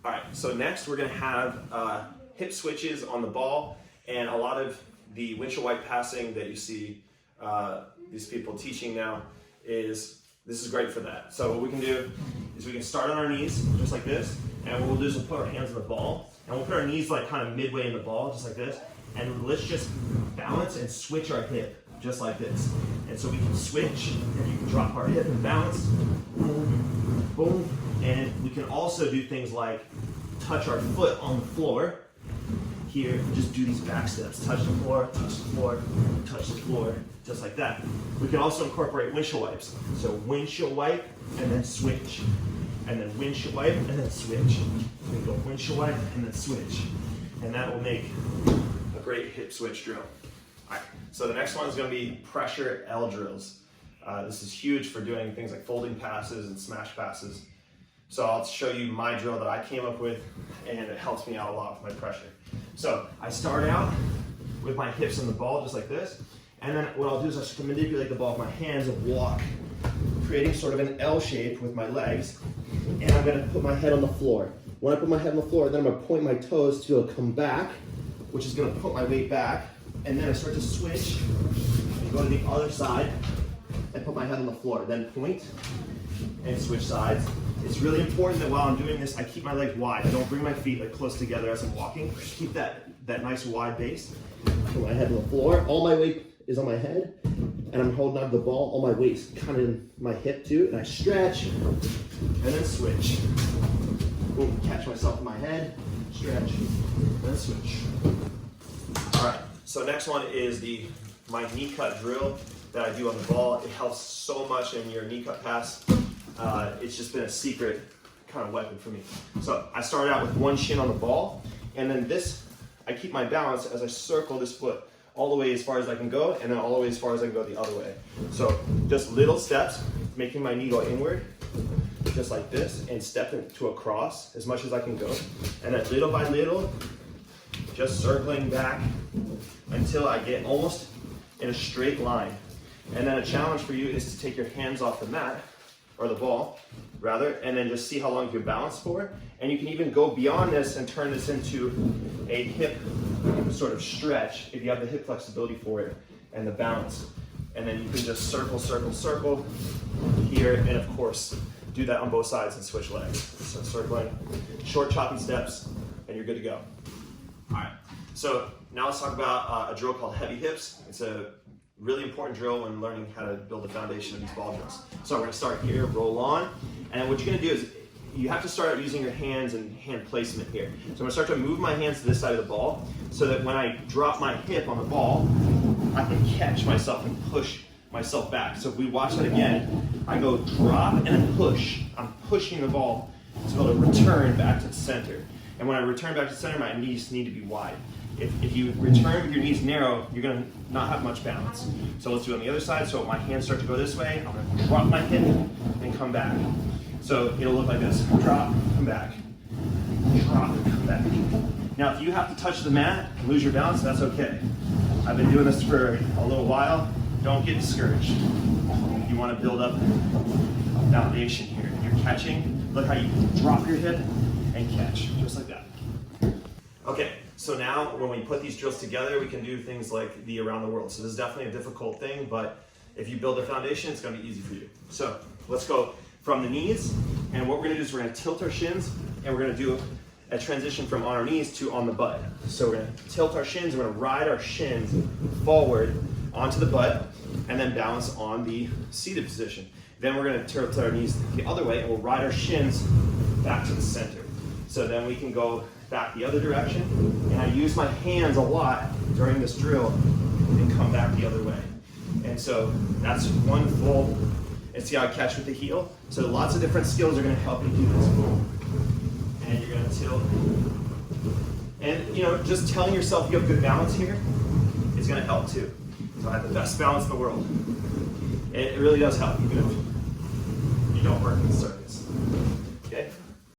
All right, so next we're gonna have hip switches on the ball, and a lot of the windshield wipe passing that you see these people teaching now this is great for that. So what we can do is we can start on our knees, just like this, and what we'll do is we'll put our hands on the ball, and we'll put our knees like kind of midway in the ball, just like this, and let's just balance and switch our hip, just like this. And so we can switch, and you can drop our hip and balance, boom, boom, and we can also do things like touch our foot on the floor. Here, just do these back steps. Touch the floor, touch the floor, touch the floor, just like that. We can also incorporate windshield wipes. So windshield wipe, and then switch. And then windshield wipe, and then switch. We go windshield wipe, and then switch. And that will make a great hip switch drill. All right, so the next one is gonna be pressure L drills. This is huge for doing things like folding passes and smash passes. So I'll show you my drill that I came up with, and it helps me out a lot with my pressure. So I start out with my hips on the ball, just like this, and then what I'll do is I just manipulate the ball with my hands and walk, creating sort of an L shape with my legs, and I'm gonna put my head on the floor. When I put my head on the floor, then I'm gonna point my toes to come back, which is gonna put my weight back, and then I start to switch and go to the other side and put my head on the floor, then point and switch sides. It's really important that while I'm doing this, I keep my legs wide. I don't bring my feet like close together as I'm walking. Keep that nice wide base. Put my head on the floor. All my weight is on my head, and I'm holding on to the ball. All my weight's kind of in my hip too, and I stretch, and then switch. Boom, catch myself in my head, stretch, and then switch. All right, so next one is my knee cut drill that I do on the ball. It helps so much in your knee cut pass. It's just been a secret kind of weapon for me. So I started out with one shin on the ball, and then I keep my balance as I circle this foot all the way as far as I can go, and then all the way as far as I can go the other way. So just little steps, making my knee go inward, just like this, and step into a cross as much as I can go. And then little by little, just circling back until I get almost in a straight line. And then a challenge for you is to take your hands off the mat, or the ball, rather, and then just see how long you can balance for. And you can even go beyond this and turn this into a hip sort of stretch if you have the hip flexibility for it and the balance. And then you can just circle, circle, circle here, and of course, do that on both sides and switch legs. So circling, short chopping steps, and you're good to go. All right, so now let's talk about a drill called heavy hips. It's a really important drill when learning how to build the foundation of these ball drills. So we're gonna start here, roll on, and what you're gonna do is you have to start out using your hands and hand placement here. So I'm gonna start to move my hands to this side of the ball so that when I drop my hip on the ball, I can catch myself and push myself back. So if we watch that again, I go drop and then push. I'm pushing the ball to be able to return back to the center. And when I return back to the center, my knees need to be wide. If you return with your knees narrow, you're gonna not have much balance. So let's do it on the other side. So my hands start to go this way, I'm gonna drop my hip and come back. So it'll look like this, drop, come back, drop, come back. Now if you have to touch the mat and lose your balance, that's okay. I've been doing this for a little while. Don't get discouraged. You wanna build up a foundation here. You're catching, look how you drop your hip and catch, just like that. Okay. So now when we put these drills together, we can do things like the around the world. So this is definitely a difficult thing, but if you build a foundation, it's gonna be easy for you. So let's go from the knees, and what we're gonna do is we're gonna tilt our shins, and we're gonna do a transition from on our knees to on the butt. So we're gonna tilt our shins, we're gonna ride our shins forward onto the butt, and then balance on the seated position. Then we're gonna tilt our knees the other way, and we'll ride our shins back to the center. So then we can go back the other direction, and I use my hands a lot during this drill and come back the other way. And so that's one full, and see how I catch with the heel? So lots of different skills are gonna help you do this. And you're gonna tilt. And just telling yourself you have good balance here is gonna help too. So I have the best balance in the world. It really does help, even if you don't work in the circle.